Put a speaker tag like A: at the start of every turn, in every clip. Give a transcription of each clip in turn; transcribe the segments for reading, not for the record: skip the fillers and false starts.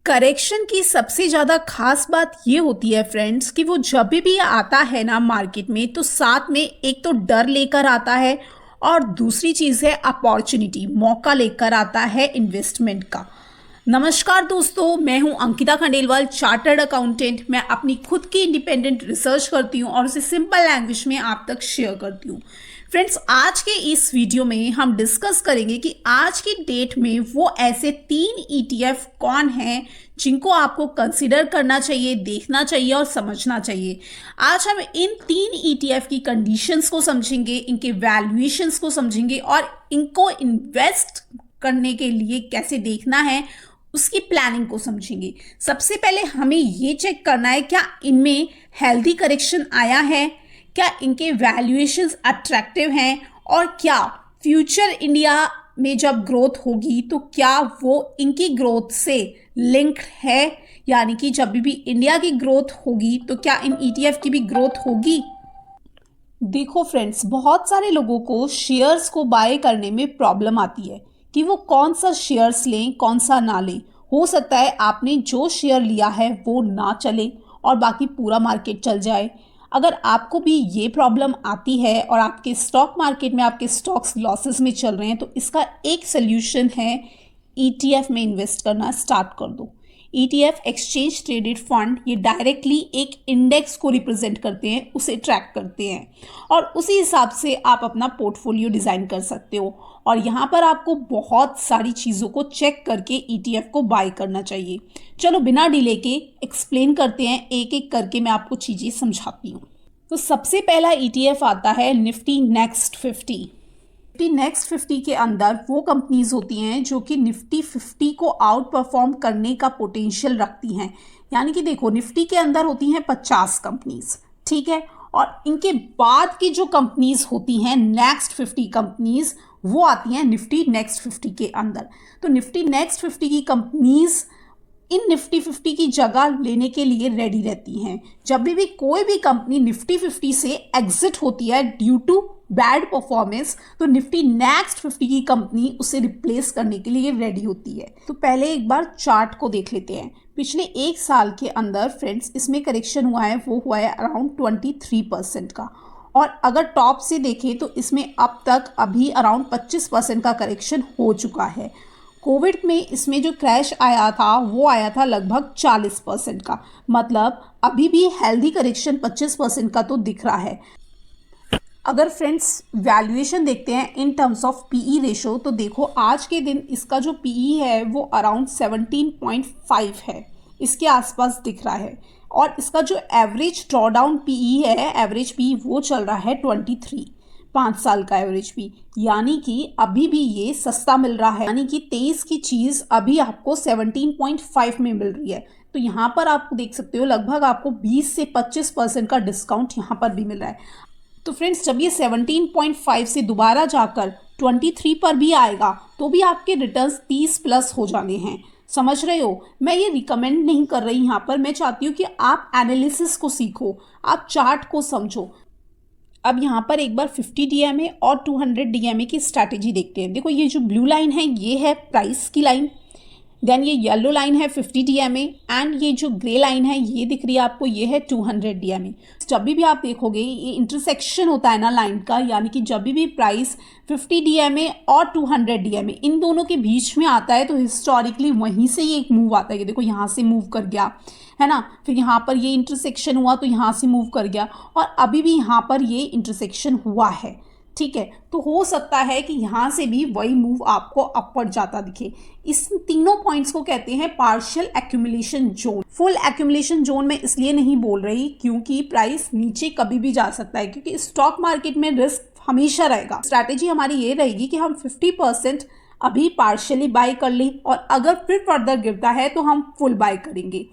A: Correction की सबसे ज़्यादा खास बात ये होती है फ्रेंड्स कि वो जब भी आता है ना मार्केट में तो साथ में एक तो डर लेकर आता है और दूसरी चीज़ है अपॉर्चुनिटी, मौका लेकर आता है इन्वेस्टमेंट का। नमस्कार दोस्तों, मैं हूं अंकिता खंडेलवाल, चार्टर्ड अकाउंटेंट। मैं अपनी खुद की इंडिपेंडेंट रिसर्च करती हूं और उसे सिंपल लैंग्वेज में आप तक शेयर करती हूं। फ्रेंड्स, आज के इस वीडियो में हम डिस्कस करेंगे कि आज की डेट में वो ऐसे 3 ETF कौन हैं जिनको आपको कंसिडर करना चाहिए, देखना चाहिए और समझना चाहिए। आज हम इन 3 ETF की कंडीशंस को समझेंगे, इनके वैल्यूएशंस को समझेंगे और इनको इन्वेस्ट करने के लिए कैसे देखना है उसकी प्लानिंग को समझेंगे। सबसे पहले हमें ये चेक करना है क्या इनमें हेल्दी करेक्शन आया है, क्या इनके वैल्यूएशंस अट्रैक्टिव हैं और क्या फ्यूचर इंडिया में जब ग्रोथ होगी तो क्या वो इनकी ग्रोथ से लिंक्ड है, यानी कि जब भी इंडिया की ग्रोथ होगी तो क्या इन ETF की भी ग्रोथ होगी। देखो फ्रेंड्स, बहुत सारे लोगों को शेयर्स को बाय करने में प्रॉब्लम आती है कि वो कौन सा शेयर्स लें, कौन सा ना लें। हो सकता है आपने जो शेयर लिया है वो ना चले और बाकी पूरा मार्केट चल जाए। अगर आपको भी ये प्रॉब्लम आती है और आपके स्टॉक मार्केट में आपके स्टॉक्स लॉसेस में चल रहे हैं तो इसका एक सल्यूशन है ETF में इन्वेस्ट करना स्टार्ट कर दो। ETF एक्सचेंज ट्रेडेड फंड ये डायरेक्टली एक इंडेक्स को रिप्रेजेंट करते हैं, उसे ट्रैक करते हैं और उसी हिसाब से आप अपना पोर्टफोलियो डिज़ाइन कर सकते हो। और यहाँ पर आपको बहुत सारी चीज़ों को चेक करके ETF को बाय करना चाहिए। चलो बिना डिले के एक्सप्लेन करते हैं, एक एक करके मैं आपको चीज़ें समझाती हूँ। तो सबसे पहला ETF आता है निफ्टी नेक्स्ट 50। निफ्टी नेक्स्ट 50 के अंदर वो कंपनीज होती हैं जो कि निफ्टी 50 को आउट परफॉर्म करने का पोटेंशियल रखती हैं। यानी कि देखो, निफ्टी के अंदर होती हैं 50 कंपनीज, ठीक है, और इनके बाद की जो कंपनीज होती हैं नेक्स्ट 50 कंपनीज, वो आती हैं निफ्टी नेक्स्ट 50 के अंदर। तो निफ्टी नेक्स्ट 50 की कंपनीज इन निफ्टी 50 की जगह लेने के लिए रेडी रहती हैं। जब भी कोई भी कंपनी निफ्टी 50 से एग्जिट होती है ड्यू टू बैड परफॉर्मेंस तो निफ्टी नेक्स्ट 50 की कंपनी उसे रिप्लेस करने के लिए रेडी होती है। तो पहले एक बार चार्ट को देख लेते हैं। पिछले एक साल के अंदर फ्रेंड्स इसमें करेक्शन हुआ है, वो हुआ है अराउंड 23% का। और अगर टॉप से देखें तो इसमें अब तक अभी अराउंड 25% का करेक्शन हो चुका है। कोविड में इसमें जो क्रैश आया था वो आया था लगभग 40% का, मतलब अभी भी हेल्दी करेक्शन 25% का तो दिख रहा है। अगर फ्रेंड्स वैल्यूएशन देखते हैं in terms of PE ratio तो देखो आज के दिन इसका जो PE है वो अराउंड 17.5 है, इसके आसपास दिख रहा है। और इसका जो एवरेज ड्रॉडाउन PE है, एवरेज PE वो चल रहा है 23, 5 साल का एवरेज PE, यानी कि अभी भी ये सस्ता मिल रहा है। यानी कि 23 की चीज़ अभी आपको 17.5 में मिल रही है। तो यहाँ पर आप देख सकते हो लगभग आपको 20 से 25% का डिस्काउंट यहाँ पर भी मिल रहा है। तो फ्रेंड्स, जब ये 17.5 से दोबारा जाकर 23 पर भी आएगा तो भी आपके रिटर्न्स 30 प्लस हो जाने हैं। समझ रहे हो? मैं ये रिकमेंड नहीं कर रही यहाँ पर, मैं चाहती हूँ कि आप एनालिसिस को सीखो, आप चार्ट को समझो। अब यहाँ पर एक बार 50 DMA और 200 DMA की स्ट्रैटेजी देखते हैं। देखो, ये जो ब्लू लाइन है ये है प्राइस की लाइन, देन ये येलो लाइन है 50 DMA एंड ये जो ग्रे लाइन है ये दिख रही है आपको, ये है 200 DMA। जब भी आप देखोगे ये इंटरसेक्शन होता है ना लाइन का, यानी कि जब भी प्राइस 50 DMA और 200 DMA इन दोनों के बीच में आता है तो हिस्टोरिकली वहीं से ये एक मूव आता है। देखो यहाँ से मूव कर गया है ना, फिर यहाँ पर ये इंटरसेक्शन हुआ तो यहाँ से मूव कर गया और अभी भी यहाँ पर ये इंटरसेक्शन हुआ है, ठीक है। तो हो सकता है कि यहाँ से भी वही मूव आपको अपवर्ड जाता दिखे। इस तीनों पॉइंट्स को कहते हैं partial accumulation zone. Full accumulation zone में इसलिए नहीं बोल रही क्योंकि प्राइस नीचे कभी भी जा सकता है, क्योंकि स्टॉक मार्केट में रिस्क हमेशा रहेगा। स्ट्रैटेजी हमारी ये रहेगी कि हम 50% अभी पार्शियली बाय कर ली और अगर फिर फर्दर गिरता है तो हम फुल बाय करेंगे।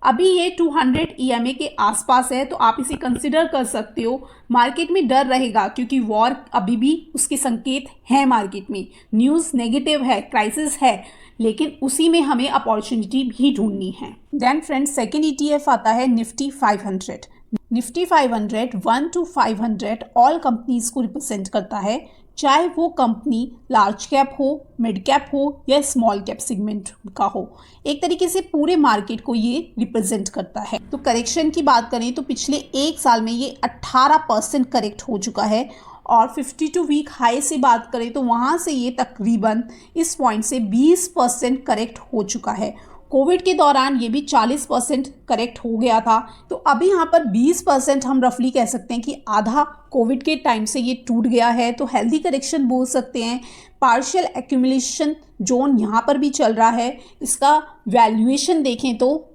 A: अभी ये 200 EMA के आसपास है तो आप इसे कंसिडर कर सकते हो। मार्केट में डर रहेगा क्योंकि वॉर अभी भी उसके संकेत हैं, मार्केट में न्यूज़ नेगेटिव है, क्राइसिस है, लेकिन उसी में हमें अपॉर्चुनिटी भी ढूंढनी है। देन फ्रेंड्स, सेकेंड ETF आता है Nifty 500। Nifty 500 1 to 500 all companies को रिप्रेजेंट करता है। चाहे वो कंपनी लार्ज कैप हो, मिड कैप हो या स्मॉल कैप सेगमेंट का हो। एक तरीके से पूरे मार्केट को ये रिप्रेजेंट करता है। तो करेक्शन की बात करें तो पिछले एक साल में ये 18% करेक्ट हो चुका है और 52 वीक हाई से बात करें तो वहाँ से ये तकरीबन इस पॉइंट से 20% करेक्ट हो चुका है। कोविड के दौरान ये भी 40% करेक्ट हो गया था, तो अभी यहाँ पर 20% हम रफली कह सकते हैं कि आधा कोविड के टाइम से ये टूट गया है, तो हेल्दी करेक्शन बोल सकते हैं। पार्शियल एक्यूमुलेशन जोन यहाँ पर भी चल रहा है। इसका वैल्यूएशन देखें तो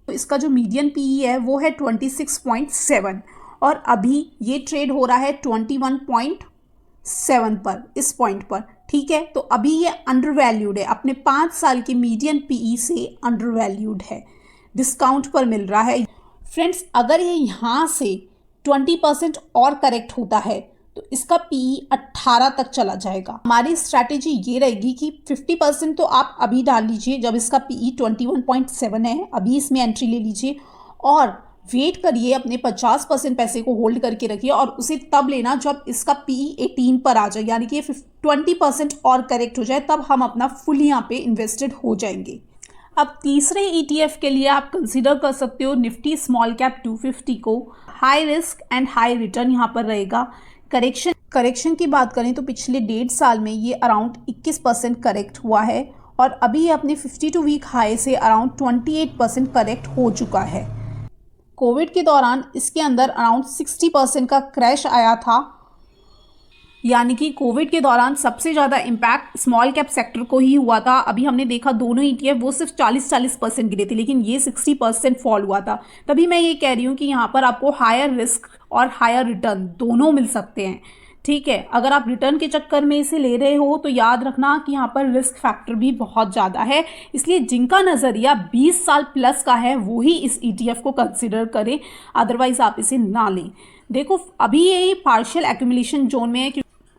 A: इसका जो मीडियन पीई है वो है 26.7 और अभी ये ट्रेड हो रहा है 21.7 पर, इस पॉइंट पर। ठीक है, तो अभी ये अंडर वैल्यूड है, अपने 5 साल के मीडियन पीई से अंडर वैल्यूड है, डिस्काउंट पर मिल रहा है। फ्रेंड्स, अगर ये यहाँ से 20% और करेक्ट होता है तो इसका पीई 18 तक चला जाएगा। हमारी स्ट्रैटेजी ये रहेगी कि 50% तो आप अभी डाल लीजिए जब इसका पीई 21.7 है, अभी इसमें एंट्री ले लीजिए और वेट करिए, अपने 50% पैसे को होल्ड करके रखिए और उसे तब लेना जब इसका पीई 18 पर आ जाए, यानी कि 20% और करेक्ट हो जाए, तब हम अपना फुल यहाँ पे इन्वेस्टेड हो जाएंगे। अब तीसरे ETF के लिए आप कंसीडर कर सकते हो निफ्टी स्मॉल कैप 250 को। High risk and high return यहाँ पर रहेगा। करेक्शन की बात करें तो पिछले 1.5 साल में ये अराउंड 21% करेक्ट हुआ है और अभी ये अपने 52 वीक हाई से अराउंड 28% करेक्ट हो चुका है। कोविड के दौरान इसके अंदर अराउंड 60% का क्रैश आया था, यानी कि कोविड के दौरान सबसे ज़्यादा इम्पैक्ट स्मॉल कैप सेक्टर को ही हुआ था। अभी हमने देखा दोनों ETF वो सिर्फ 40% गिरे थे, लेकिन ये 60% फॉल हुआ था। तभी मैं ये कह रही हूँ कि यहाँ पर आपको हायर रिस्क और हायर रिटर्न दोनों मिल सकते हैं। ठीक है, अगर आप रिटर्न के चक्कर में इसे ले रहे हो तो याद रखना कि यहाँ पर रिस्क फैक्टर भी बहुत ज़्यादा है, इसलिए जिनका नज़रिया 20 साल प्लस का है वो ही इस ETF को कंसिडर करें, अदरवाइज आप इसे ना लें। देखो, अभी ये पार्शियल एक्यूमुलेशन जोन में है,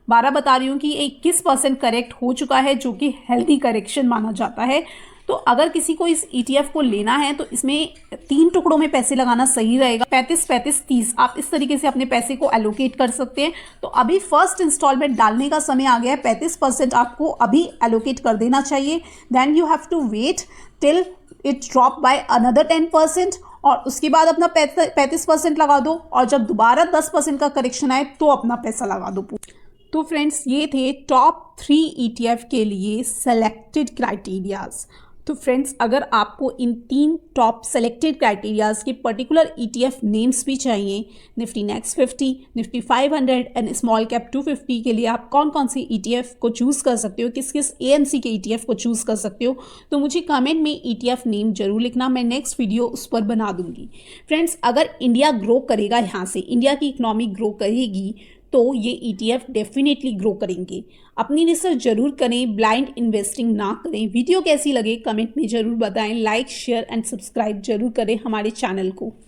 A: 12 बता रही हूँ कि 21% करेक्ट हो चुका है, जो कि हेल्दी करेक्शन माना जाता है। तो अगर किसी को इस ETF को लेना है तो इसमें 3 टुकड़ों में पैसे लगाना सही रहेगा। 35-35-30 आप इस तरीके से अपने पैसे को एलोकेट कर सकते हैं। तो अभी फर्स्ट इंस्टॉलमेंट डालने का समय आ गया है, 35% आपको अभी एलोकेट कर देना चाहिए। Then you have to wait till it drop by another 10% और उसके बाद अपना 35% लगा दो और जब दोबारा 10% का करेक्शन आए तो अपना पैसा लगा दो। तो फ्रेंड्स, ये थे टॉप 3 ETF के लिए सेलेक्टेड क्राइटेरियाज। तो फ्रेंड्स, अगर आपको इन 3 टॉप सेलेक्टेड क्राइटेरियाज के पर्टिकुलर ETF नेम्स भी चाहिए, Nifty next 50, Nifty 500 and small cap 250 के लिए आप कौन कौन से ETF को चूज़ कर सकते हो, किस किस AMC के ETF को चूज़ कर सकते हो, तो मुझे कमेंट में ETF नेम जरूर लिखना, मैं नेक्स्ट वीडियो उस पर बना दूंगी। फ्रेंड्स, अगर इंडिया ग्रो करेगा, यहाँ से इंडिया की इकोनॉमी ग्रो करेगी तो ये ETF डेफिनेटली ग्रो करेंगे। अपनी रिसर्च जरूर करें, ब्लाइंड इन्वेस्टिंग ना करें। वीडियो कैसी लगे कमेंट में जरूर बताएं, लाइक शेयर एंड सब्सक्राइब जरूर करें हमारे चैनल को।